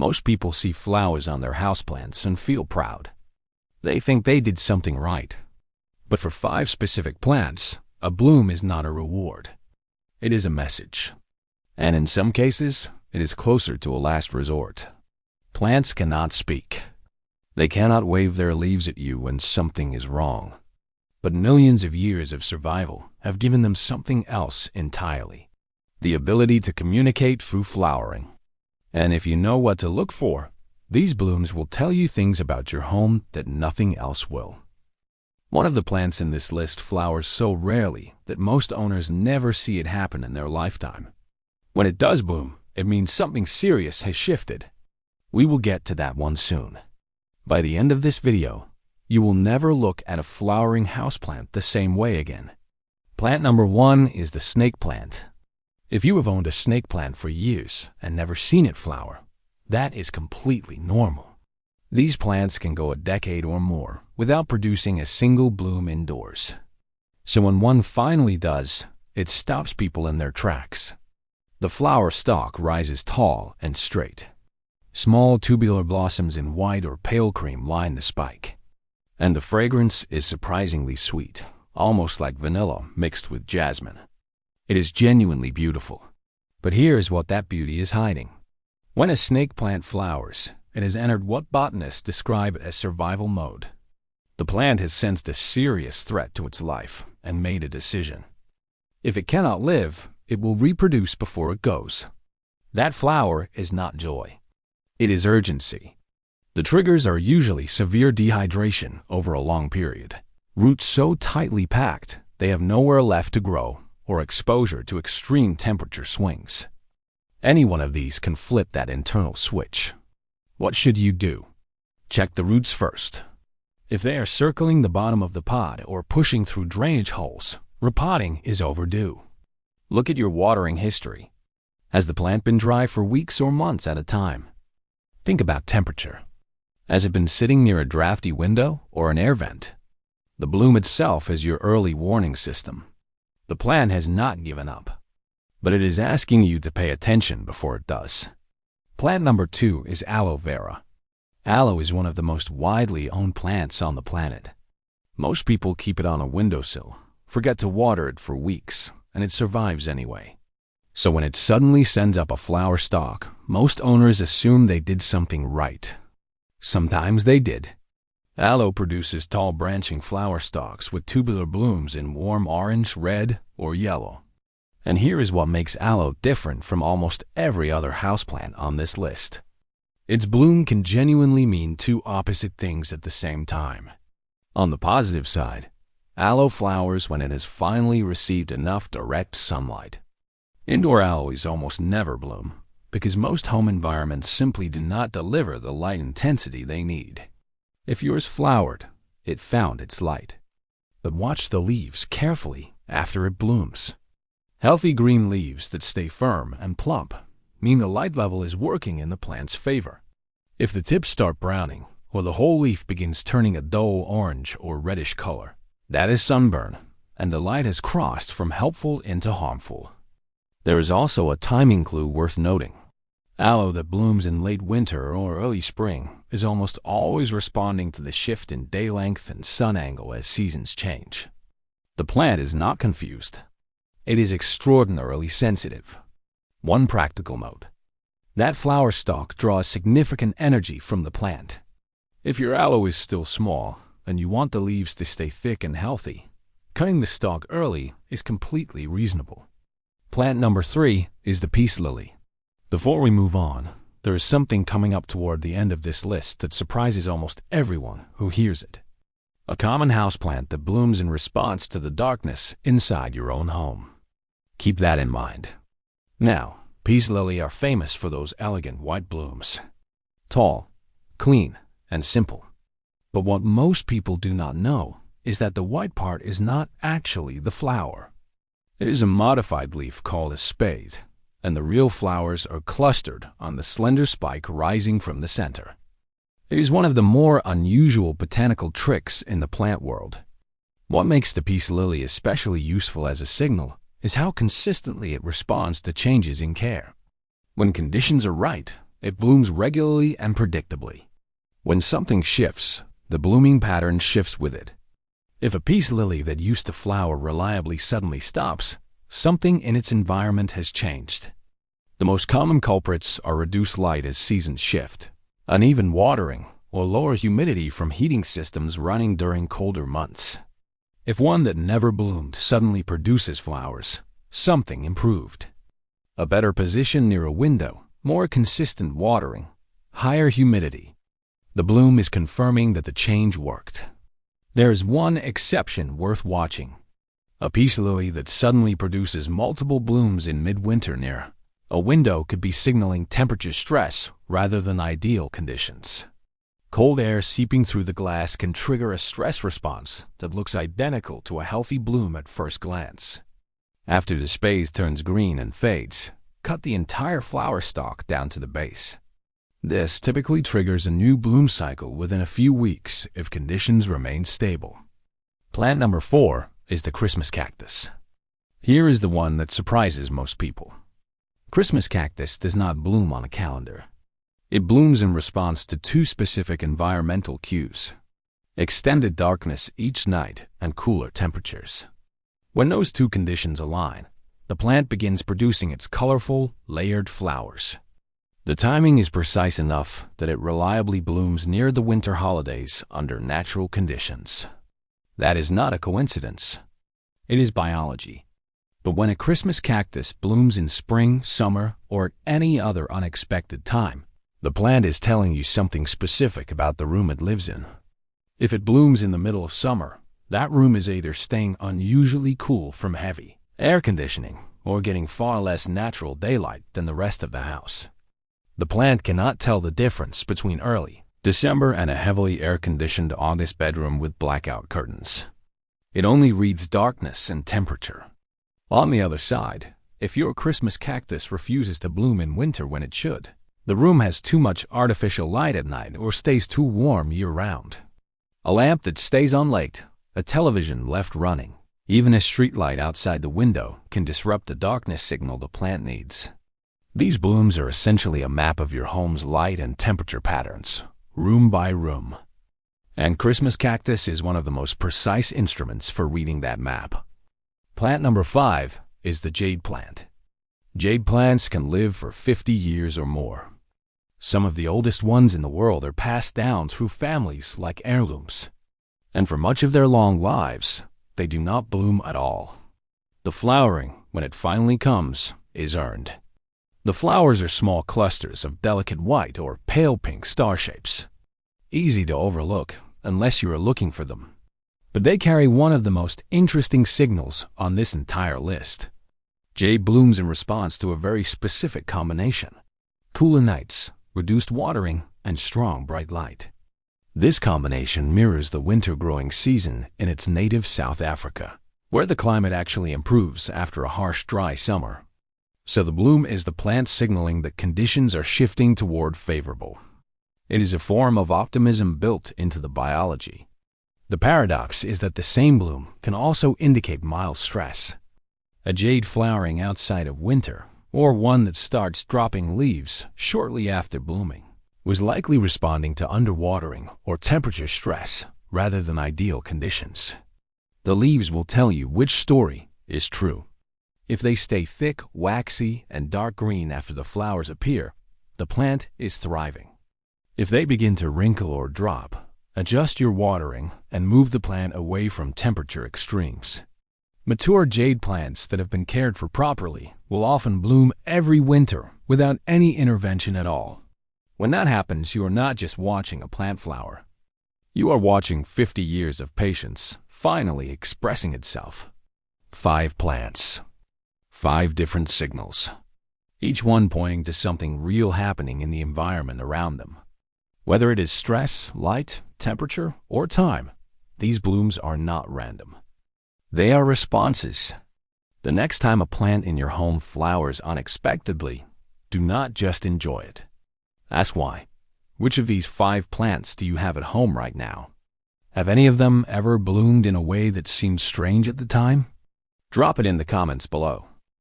Most people see flowers on their houseplants and feel proud. They think they did something right. But for 5 specific plants, a bloom is not a reward. It is a message. And in some cases, it is closer to a last resort. Plants cannot speak. They cannot wave their leaves at you when something is wrong. But millions of years of survival have given them something else entirely: the ability to communicate through flowering. And if you know what to look for, these blooms will tell you things about your home that nothing else will. One of the plants in this list flowers so rarely that most owners never see it happen in their lifetime. When it does bloom, it means something serious has shifted. We will get to that one soon. By the end of this video, you will never look at a flowering houseplant the same way again. Plant number 1 is the snake plant. If you have owned a snake plant for years and never seen it flower, that is completely normal. These plants can go a decade or more without producing a single bloom indoors. So when one finally does, it stops people in their tracks. The flower stalk rises tall and straight. Small tubular blossoms in white or pale cream line the spike. And the fragrance is surprisingly sweet, almost like vanilla mixed with jasmine. It is genuinely beautiful. But here's what that beauty is hiding. When a snake plant flowers, it has entered what botanists describe as survival mode. The plant has sensed a serious threat to its life and made a decision. If it cannot live, it will reproduce before it goes. That flower is not joy. It is urgency. The triggers are usually severe dehydration over a long period, roots so tightly packed they have nowhere left to grow, or exposure to extreme temperature swings. Any one of these can flip that internal switch. What should you do? Check the roots first. If they are circling the bottom of the pot or pushing through drainage holes, repotting is overdue. Look at your watering history. Has the plant been dry for weeks or months at a time? Think about temperature. Has it been sitting near a drafty window or an air vent? The bloom itself is your early warning system. The plant has not given up, but it is asking you to pay attention before it does. Plant number 2 is aloe vera. Aloe is one of the most widely owned plants on the planet. Most people keep it on a windowsill, forget to water it for weeks, and it survives anyway. So when it suddenly sends up a flower stalk, most owners assume they did something right. Sometimes they did. Aloe produces tall branching flower stalks with tubular blooms in warm orange, red, or yellow. And here is what makes aloe different from almost every other houseplant on this list. Its bloom can genuinely mean 2 opposite things at the same time. On the positive side, aloe flowers when it has finally received enough direct sunlight. Indoor aloes almost never bloom because most home environments simply do not deliver the light intensity they need. If yours flowered, it found its light. But watch the leaves carefully after it blooms. Healthy green leaves that stay firm and plump mean the light level is working in the plant's favor. If the tips start browning or the whole leaf begins turning a dull orange or reddish color, that is sunburn, and the light has crossed from helpful into harmful. There is also a timing clue worth noting. Aloe that blooms in late winter or early spring is almost always responding to the shift in day length and sun angle as seasons change. The plant is not confused. It is extraordinarily sensitive. One practical note: that flower stalk draws significant energy from the plant. If your aloe is still small and you want the leaves to stay thick and healthy, cutting the stalk early is completely reasonable. Plant number 3 is the peace lily. Before we move on, there is something coming up toward the end of this list that surprises almost everyone who hears it. A common houseplant that blooms in response to the darkness inside your own home. Keep that in mind. Now, peace lily are famous for those elegant white blooms. Tall, clean, and simple. But what most people do not know is that the white part is not actually the flower. It is a modified leaf called a spathe, and the real flowers are clustered on the slender spike rising from the center. It is one of the more unusual botanical tricks in the plant world. What makes the peace lily especially useful as a signal is how consistently it responds to changes in care. When conditions are right, it blooms regularly and predictably. When something shifts, the blooming pattern shifts with it. If a peace lily that used to flower reliably suddenly stops, something in its environment has changed. The most common culprits are reduced light as seasons shift, uneven watering, or lower humidity from heating systems running during colder months. If one that never bloomed suddenly produces flowers, something improved. A better position near a window, more consistent watering, higher humidity. The bloom is confirming that the change worked. There is one exception worth watching. A peace lily that suddenly produces multiple blooms in midwinter near a window could be signaling temperature stress rather than ideal conditions. Cold air seeping through the glass can trigger a stress response that looks identical to a healthy bloom at first glance. After the spathe turns green and fades, cut the entire flower stalk down to the base. This typically triggers a new bloom cycle within a few weeks if conditions remain stable. Plant number 4 is the Christmas cactus. Here is the one that surprises most people. Christmas cactus does not bloom on a calendar. It blooms in response to 2 specific environmental cues: extended darkness each night and cooler temperatures. When those 2 conditions align, the plant begins producing its colorful, layered flowers. The timing is precise enough that it reliably blooms near the winter holidays under natural conditions. That is not a coincidence. It is biology. But when a Christmas cactus blooms in spring, summer, or at any other unexpected time, the plant is telling you something specific about the room it lives in. If it blooms in the middle of summer, that room is either staying unusually cool from heavy air conditioning or getting far less natural daylight than the rest of the house. The plant cannot tell the difference between early December and a heavily air-conditioned August bedroom with blackout curtains. It only reads darkness and temperature. On the other side, if your Christmas cactus refuses to bloom in winter when it should, the room has too much artificial light at night or stays too warm year-round. A lamp that stays on late, a television left running, even a street light outside the window can disrupt the darkness signal the plant needs. These blooms are essentially a map of your home's light and temperature patterns, room by room. And Christmas cactus is one of the most precise instruments for reading that map. Plant number 5 is the jade plant. Jade plants can live for 50 years or more. Some of the oldest ones in the world are passed down through families like heirlooms. And for much of their long lives, they do not bloom at all. The flowering, when it finally comes, is earned. The flowers are small clusters of delicate white or pale pink star shapes. Easy to overlook unless you are looking for them. But they carry one of the most interesting signals on this entire list. Jade blooms in response to a very specific combination: cooler nights, reduced watering, and strong bright light. This combination mirrors the winter growing season in its native South Africa, where the climate actually improves after a harsh, dry summer. So the bloom is the plant signaling that conditions are shifting toward favorable. It is a form of optimism built into the biology. The paradox is that the same bloom can also indicate mild stress. A jade flowering outside of winter, or one that starts dropping leaves shortly after blooming, was likely responding to underwatering or temperature stress rather than ideal conditions. The leaves will tell you which story is true. If they stay thick, waxy, and dark green after the flowers appear, the plant is thriving. If they begin to wrinkle or drop, adjust your watering and move the plant away from temperature extremes. Mature jade plants that have been cared for properly will often bloom every winter without any intervention at all. When that happens, you are not just watching a plant flower. You are watching 50 years of patience finally expressing itself. 5 plants. 5 different signals, each one pointing to something real happening in the environment around them. Whether it is stress, light, temperature, or time, these blooms are not random. They are responses. The next time a plant in your home flowers unexpectedly, do not just enjoy it. Ask why. Which of these 5 plants do you have at home right now? Have any of them ever bloomed in a way that seemed strange at the time? Drop it in the comments below.